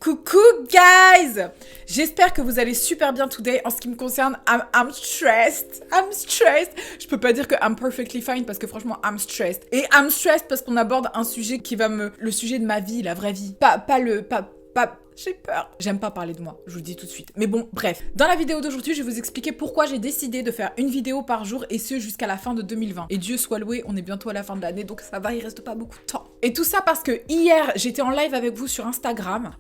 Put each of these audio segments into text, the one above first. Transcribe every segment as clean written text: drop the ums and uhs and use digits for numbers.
Coucou guys! J'espère que vous allez super bien today. En ce qui me concerne, I'm stressed. I'm stressed. Je peux pas dire que I'm perfectly fine parce que franchement, I'm stressed. Et I'm stressed parce qu'on aborde un sujet qui va le sujet de ma vie, la vraie vie. Pas j'ai peur. J'aime pas parler de moi, je vous le dis tout de suite. Mais bon, bref. Dans la vidéo d'aujourd'hui, je vais vous expliquer pourquoi j'ai décidé de faire une vidéo par jour et ce jusqu'à la fin de 2020. Et Dieu soit loué, on est bientôt à la fin de l'année, donc ça va, il reste pas beaucoup de temps. Et tout ça parce que hier, j'étais en live avec vous sur Instagram.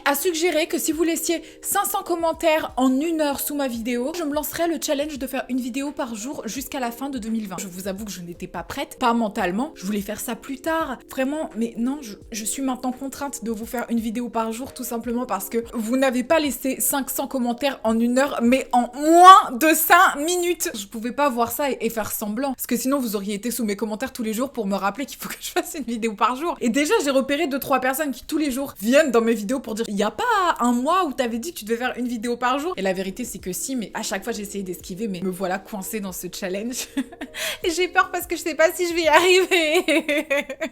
A suggéré que si vous laissiez 500 commentaires en 1 heure sous ma vidéo, je me lancerais le challenge de faire une vidéo par jour jusqu'à la fin de 2020. Je vous avoue que je n'étais pas prête, pas mentalement. Je voulais faire ça plus tard, vraiment. Mais non, je suis maintenant contrainte de vous faire une vidéo par jour, tout simplement parce que vous n'avez pas laissé 500 commentaires en 1 heure, mais en moins de 5 minutes. Je pouvais pas voir ça et faire semblant, parce que sinon vous auriez été sous mes commentaires tous les jours pour me rappeler qu'il faut que je fasse une vidéo par jour. Et déjà, j'ai repéré 2-3 personnes qui tous les jours viennent dans mes vidéos pour dire « Il y a pas un mois où t'avais dit que tu devais faire une vidéo par jour ?» Et la vérité, c'est que si, mais à chaque fois, j'ai essayé d'esquiver, mais me voilà coincée dans ce challenge. Et j'ai peur parce que je sais pas si je vais y arriver.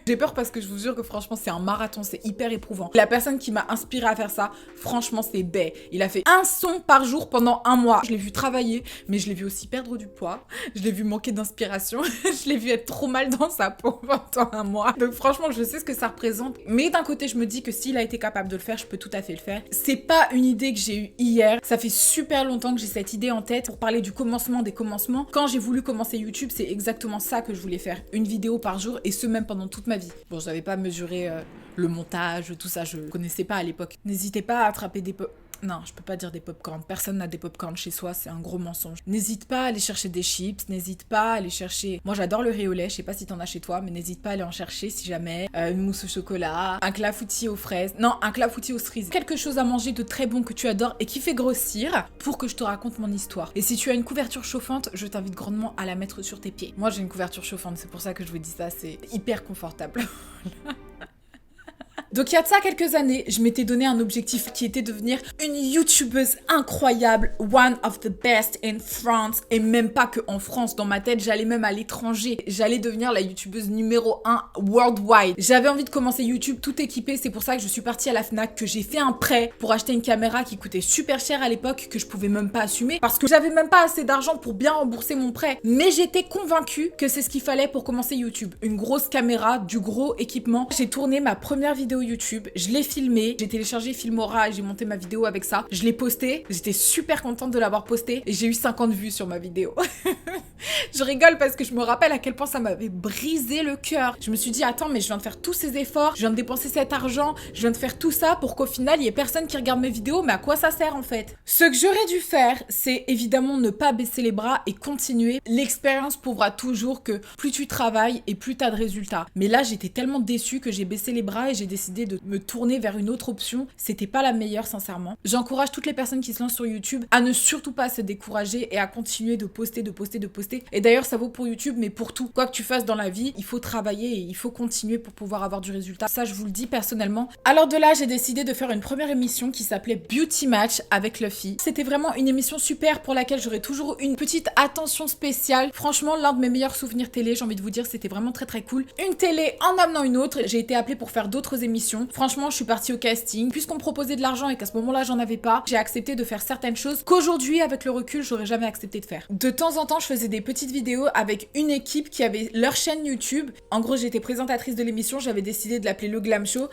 J'ai peur parce que je vous jure que franchement, c'est un marathon, c'est hyper éprouvant. La personne qui m'a inspirée à faire ça, franchement, c'est Bay. Il a fait un son par jour pendant 1 mois. Je l'ai vu travailler, mais je l'ai vu aussi perdre du poids. Je l'ai vu manquer d'inspiration. Je l'ai vu être trop mal dans sa peau pendant 1 mois. Donc franchement, je sais ce que ça représente. Mais d'un côté, je me dis que s'il a été capable de le faire, je peux tout à fait le faire. C'est pas une idée que j'ai eue hier. Ça fait super longtemps que j'ai cette idée en tête pour parler du commencement des commencements. Quand j'ai voulu commencer YouTube, c'est exactement ça que je voulais faire. Une vidéo par jour et ce même pendant toute ma vie. Bon, je n'avais pas mesuré le montage, tout ça, je connaissais pas à l'époque. N'hésitez pas à attraper des Non, je peux pas dire des pop-corn. Personne n'a des pop-corn chez soi, c'est un gros mensonge. N'hésite pas à aller chercher des chips, n'hésite pas à aller chercher... Moi, j'adore le riz au lait, je sais pas si t'en as chez toi, mais n'hésite pas à aller en chercher si jamais. Une mousse au chocolat, un clafoutis aux fraises. Non, un clafoutis aux cerises. Quelque chose à manger de très bon que tu adores et qui fait grossir pour que je te raconte mon histoire. Et si tu as une couverture chauffante, je t'invite grandement à la mettre sur tes pieds. Moi, j'ai une couverture chauffante, c'est pour ça que je vous dis ça, c'est hyper confortable. Donc il y a de ça quelques années, je m'étais donné un objectif qui était de devenir une youtubeuse incroyable, one of the best in France, et même pas que en France, dans ma tête, j'allais même à l'étranger, j'allais devenir la youtubeuse numéro 1 worldwide. J'avais envie de commencer YouTube tout équipé, c'est pour ça que je suis partie à la Fnac, que j'ai fait un prêt pour acheter une caméra qui coûtait super cher à l'époque, que je pouvais même pas assumer, parce que j'avais même pas assez d'argent pour bien rembourser mon prêt. Mais j'étais convaincue que c'est ce qu'il fallait pour commencer YouTube. Une grosse caméra, du gros équipement. J'ai tourné ma première vidéo YouTube, je l'ai filmé, j'ai téléchargé Filmora et j'ai monté ma vidéo avec ça. Je l'ai posté, j'étais super contente de l'avoir posté et j'ai eu 50 vues sur ma vidéo. Je rigole parce que je me rappelle à quel point ça m'avait brisé le cœur. Je me suis dit, attends, mais je viens de faire tous ces efforts, je viens de dépenser cet argent, je viens de faire tout ça pour qu'au final, il y ait personne qui regarde mes vidéos, mais à quoi ça sert en fait? Ce que j'aurais dû faire, c'est évidemment ne pas baisser les bras et continuer. L'expérience prouvera toujours que plus tu travailles et plus t'as de résultats. Mais là, j'étais tellement déçue que j'ai baissé les bras et j'ai décidé de me tourner vers une autre option. C'était pas la meilleure, sincèrement. J'encourage toutes les personnes qui se lancent sur YouTube à ne surtout pas se décourager et à continuer de poster. Et d'ailleurs, ça vaut pour YouTube, mais pour tout. Quoi que tu fasses dans la vie, il faut travailler et il faut continuer pour pouvoir avoir du résultat. Ça, je vous le dis personnellement. Alors de là, j'ai décidé de faire une première émission qui s'appelait Beauty Match avec Luffy. C'était vraiment une émission super pour laquelle j'aurais toujours une petite attention spéciale. Franchement, l'un de mes meilleurs souvenirs télé, j'ai envie de vous dire, c'était vraiment très très cool. Une télé en amenant une autre. J'ai été appelée pour faire d'autres émissions. Franchement, je suis partie au casting. Puisqu'on me proposait de l'argent et qu'à ce moment-là, j'en avais pas, j'ai accepté de faire certaines choses qu'aujourd'hui, avec le recul, j'aurais jamais accepté de faire. De temps en temps, je faisais des petites vidéos avec une équipe qui avait leur chaîne YouTube. En gros, j'étais présentatrice de l'émission, j'avais décidé de l'appeler Le Glam Show.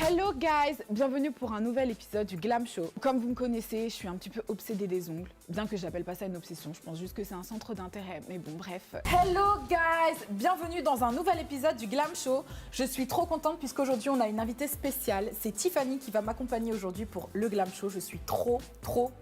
Hello guys, bienvenue pour un nouvel épisode du Glam Show. Comme vous me connaissez, je suis un petit peu obsédée des ongles, bien que j'appelle pas ça une obsession, je pense juste que c'est un centre d'intérêt, mais bon bref. Hello guys, bienvenue dans un nouvel épisode du Glam Show. Je suis trop contente puisqu'aujourd'hui on a une invitée spéciale, c'est Tiffany qui va m'accompagner aujourd'hui pour le Glam Show. Je suis trop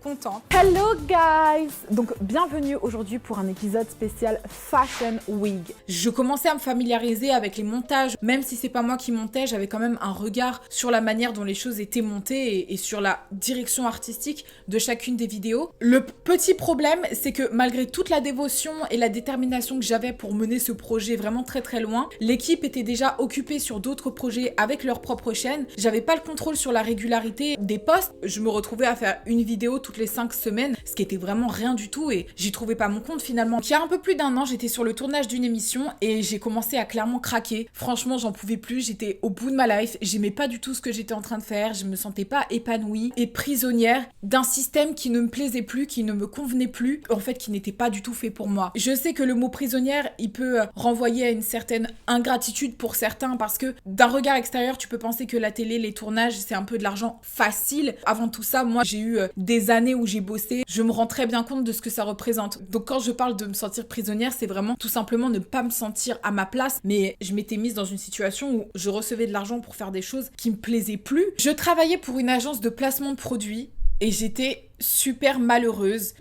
contente. Hello guys, donc bienvenue aujourd'hui pour un épisode spécial Fashion Week. Je commençais à me familiariser avec les montages, même si c'est pas moi qui montais, j'avais quand même un regard sur la manière dont les choses étaient montées et sur la direction artistique de chacune des vidéos. Le petit problème, c'est que malgré toute la dévotion et la détermination que j'avais pour mener ce projet vraiment très très loin, l'équipe était déjà occupée sur d'autres projets avec leur propre chaîne. J'avais pas le contrôle sur la régularité des posts. Je me retrouvais à faire une vidéo toutes les 5 semaines, ce qui était vraiment rien du tout et j'y trouvais pas mon compte finalement. Il y a un peu plus d'1 an, j'étais sur le tournage d'une émission et j'ai commencé à clairement craquer. Franchement, j'en pouvais plus, j'étais au bout de ma life, j'aimais pas du tout ce que j'étais en train de faire, je me sentais pas épanouie et prisonnière d'un système qui ne me plaisait plus, qui ne me convenait plus, en fait qui n'était pas du tout fait pour moi. Je sais que le mot prisonnière, il peut renvoyer à une certaine ingratitude pour certains parce que d'un regard extérieur, tu peux penser que la télé, les tournages, c'est un peu de l'argent facile. Avant tout ça, moi, j'ai eu des années où j'ai bossé, je me rends très bien compte de ce que ça représente. Donc quand je parle de me sentir prisonnière, c'est vraiment tout simplement ne pas me sentir à ma place, mais je m'étais mise dans une situation où je recevais de l'argent pour faire des choses qui me plaisaient plus. Je travaillais pour une agence de placement de produits et j'étais super malheureuse.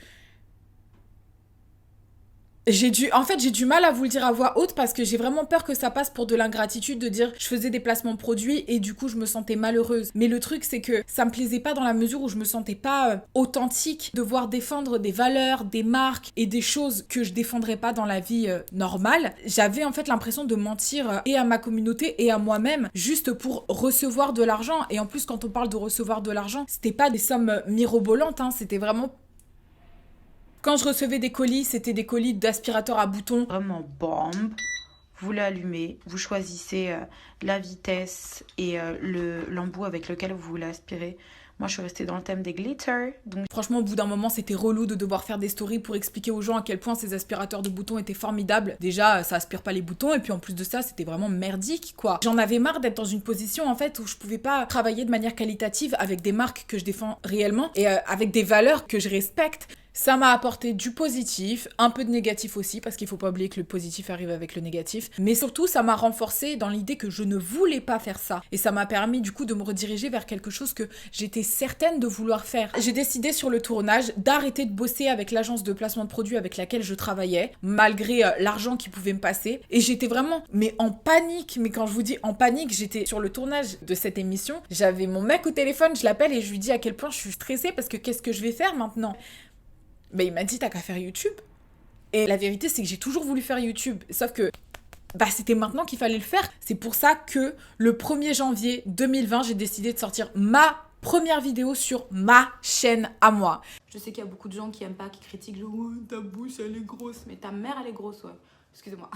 J'ai du mal à vous le dire à voix haute parce que j'ai vraiment peur que ça passe pour de l'ingratitude de dire je faisais des placements de produits et du coup je me sentais malheureuse. Mais le truc c'est que ça me plaisait pas dans la mesure où je me sentais pas authentique, devoir défendre des valeurs, des marques et des choses que je défendrais pas dans la vie normale. J'avais en fait l'impression de mentir et à ma communauté et à moi-même juste pour recevoir de l'argent. Et en plus quand on parle de recevoir de l'argent, c'était pas des sommes mirobolantes, hein, c'était vraiment... Quand je recevais des colis, c'était des colis d'aspirateur à boutons. Vraiment bombe. Vous l'allumez, vous choisissez la vitesse et l'embout avec lequel vous voulez aspirer. Moi, je suis restée dans le thème des glitters. Donc... Franchement, au bout d'un moment, c'était relou de devoir faire des stories pour expliquer aux gens à quel point ces aspirateurs de boutons étaient formidables. Déjà, ça aspire pas les boutons et puis en plus de ça, c'était vraiment merdique, quoi. J'en avais marre d'être dans une position, en fait, où je pouvais pas travailler de manière qualitative avec des marques que je défends réellement et avec des valeurs que je respecte. Ça m'a apporté du positif, un peu de négatif aussi, parce qu'il faut pas oublier que le positif arrive avec le négatif. Mais surtout, ça m'a renforcée dans l'idée que je ne voulais pas faire ça. Et ça m'a permis du coup de me rediriger vers quelque chose que j'étais certaine de vouloir faire. J'ai décidé sur le tournage d'arrêter de bosser avec l'agence de placement de produits avec laquelle je travaillais, malgré l'argent qui pouvait me passer. Et j'étais vraiment, mais en panique. Mais quand je vous dis en panique, j'étais sur le tournage de cette émission. J'avais mon mec au téléphone, je l'appelle et je lui dis à quel point je suis stressée parce que qu'est-ce que je vais faire maintenant ? Ben, il m'a dit t'as qu'à faire YouTube. Et la vérité c'est que j'ai toujours voulu faire YouTube. Sauf que c'était maintenant qu'il fallait le faire. C'est pour ça que le 1er janvier 2020, j'ai décidé de sortir ma première vidéo sur ma chaîne à moi. Je sais qu'il y a beaucoup de gens qui aiment pas, qui critiquent genre oh, ta bouche elle est grosse. Mais ta mère elle est grosse, ouais. Excusez-moi.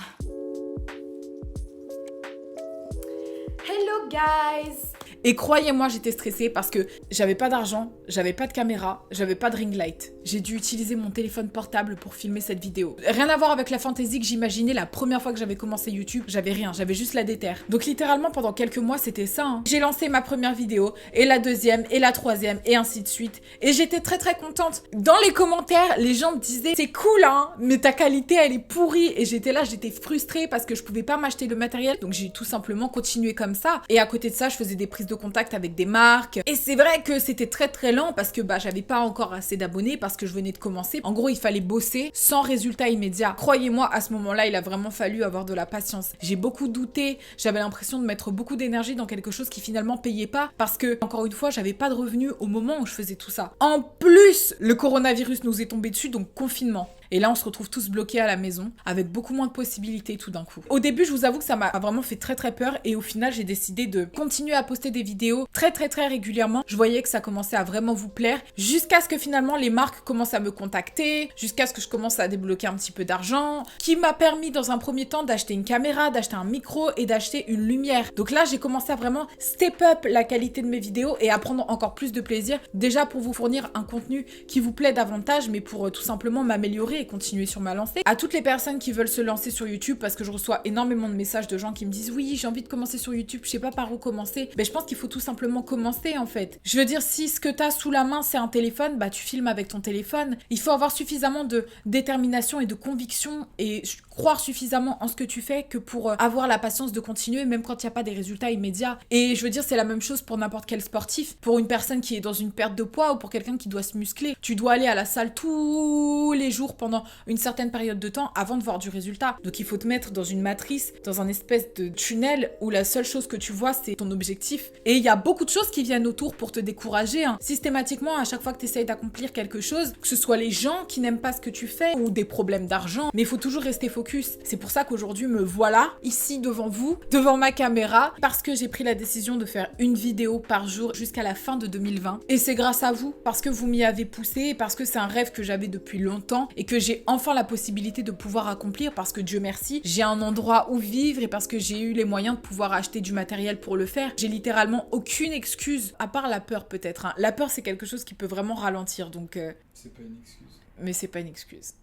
Hello guys! Et croyez-moi, j'étais stressée parce que j'avais pas d'argent, j'avais pas de caméra, j'avais pas de ring light. J'ai dû utiliser mon téléphone portable pour filmer cette vidéo. Rien à voir avec la fantaisie que j'imaginais la première fois que j'avais commencé YouTube. J'avais rien, j'avais juste la déterre. Donc littéralement pendant quelques mois c'était ça. Hein. J'ai lancé ma première vidéo, et la deuxième, et la troisième, et ainsi de suite. Et j'étais très très contente. Dans les commentaires, les gens me disaient c'est cool hein, mais ta qualité elle est pourrie. Et j'étais là, j'étais frustrée parce que je pouvais pas m'acheter le matériel. Donc j'ai tout simplement continué comme ça. Et à côté de ça, je faisais des prises de contact avec des marques. Et c'est vrai que c'était très très lent parce que j'avais pas encore assez d'abonnés parce que je venais de commencer. En gros, il fallait bosser sans résultat immédiat. Croyez-moi, à ce moment-là, il a vraiment fallu avoir de la patience. J'ai beaucoup douté. J'avais l'impression de mettre beaucoup d'énergie dans quelque chose qui finalement payait pas parce que, encore une fois, j'avais pas de revenus au moment où je faisais tout ça. En plus, le coronavirus nous est tombé dessus, donc confinement. Et là, on se retrouve tous bloqués à la maison, avec beaucoup moins de possibilités tout d'un coup. Au début, je vous avoue que ça m'a vraiment fait très très peur, et au final, j'ai décidé de continuer à poster des vidéos très très très régulièrement. Je voyais que ça commençait à vraiment vous plaire, jusqu'à ce que finalement les marques commencent à me contacter, jusqu'à ce que je commence à débloquer un petit peu d'argent, qui m'a permis dans un premier temps d'acheter une caméra, d'acheter un micro et d'acheter une lumière. Donc là, j'ai commencé à vraiment step up la qualité de mes vidéos et à prendre encore plus de plaisir, déjà pour vous fournir un contenu qui vous plaît davantage, mais pour tout simplement m'améliorer et continuer sur ma lancée. À toutes les personnes qui veulent se lancer sur YouTube, parce que je reçois énormément de messages de gens qui me disent oui, j'ai envie de commencer sur YouTube, je sais pas par où commencer. Je pense qu'il faut tout simplement commencer en fait. Je veux dire, si ce que t'as sous la main c'est un téléphone, tu filmes avec ton téléphone. Il faut avoir suffisamment de détermination et de conviction et croire suffisamment en ce que tu fais que pour avoir la patience de continuer même quand il n'y a pas des résultats immédiats. Et je veux dire, c'est la même chose pour n'importe quel sportif. Pour une personne qui est dans une perte de poids ou pour quelqu'un qui doit se muscler. Tu dois aller à la salle tous les jours pendant une certaine période de temps avant de voir du résultat. Donc il faut te mettre dans une matrice, dans un espèce de tunnel où la seule chose que tu vois, c'est ton objectif. Et il y a beaucoup de choses qui viennent autour pour te décourager. Systématiquement, à chaque fois que tu essayes d'accomplir quelque chose, que ce soit les gens qui n'aiment pas ce que tu fais ou des problèmes d'argent, mais il faut toujours rester focus. C'est pour ça qu'aujourd'hui, me voilà ici devant vous, devant ma caméra, parce que j'ai pris la décision de faire une vidéo par jour jusqu'à la fin de 2020. Et c'est grâce à vous, parce que vous m'y avez poussé, et parce que c'est un rêve que j'avais depuis longtemps et que j'ai enfin la possibilité de pouvoir accomplir parce que Dieu merci, j'ai un endroit où vivre et parce que j'ai eu les moyens de pouvoir acheter du matériel pour le faire. J'ai littéralement aucune excuse, à part la peur peut-être. La peur, c'est quelque chose qui peut vraiment ralentir, donc... C'est pas une excuse. Mais c'est pas une excuse.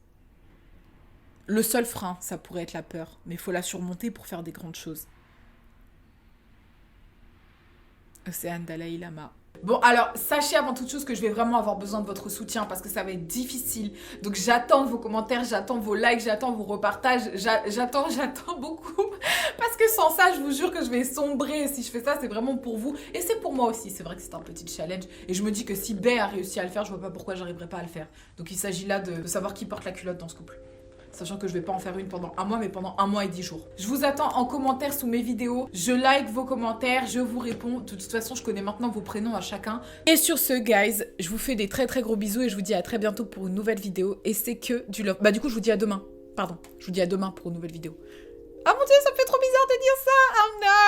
Le seul frein, ça pourrait être la peur, mais il faut la surmonter pour faire des grandes choses. Océane Dalai Lama. Bon, alors, sachez avant toute chose que je vais vraiment avoir besoin de votre soutien parce que ça va être difficile. Donc, j'attends vos commentaires, j'attends vos likes, j'attends vos repartages, j'attends beaucoup. Parce que sans ça, je vous jure que je vais sombrer. Si je fais ça, c'est vraiment pour vous. Et c'est pour moi aussi. C'est vrai que c'est un petit challenge. Et je me dis que si Bay a réussi à le faire, je vois pas pourquoi j'arriverai pas à le faire. Donc, il s'agit là de savoir qui porte la culotte dans ce couple. Sachant que je vais pas en faire une pendant un mois, mais pendant 1 mois et 10 jours. Je vous attends en commentaire sous mes vidéos. Je like vos commentaires, je vous réponds. De toute façon, je connais maintenant vos prénoms à chacun. Et sur ce, guys, je vous fais des très très gros bisous et je vous dis à très bientôt pour une nouvelle vidéo. Et c'est que du love. Bah du coup, je vous dis à demain. Pardon, je vous dis à demain pour une nouvelle vidéo. Ah mon Dieu, ça me fait trop bizarre de dire ça. Oh non.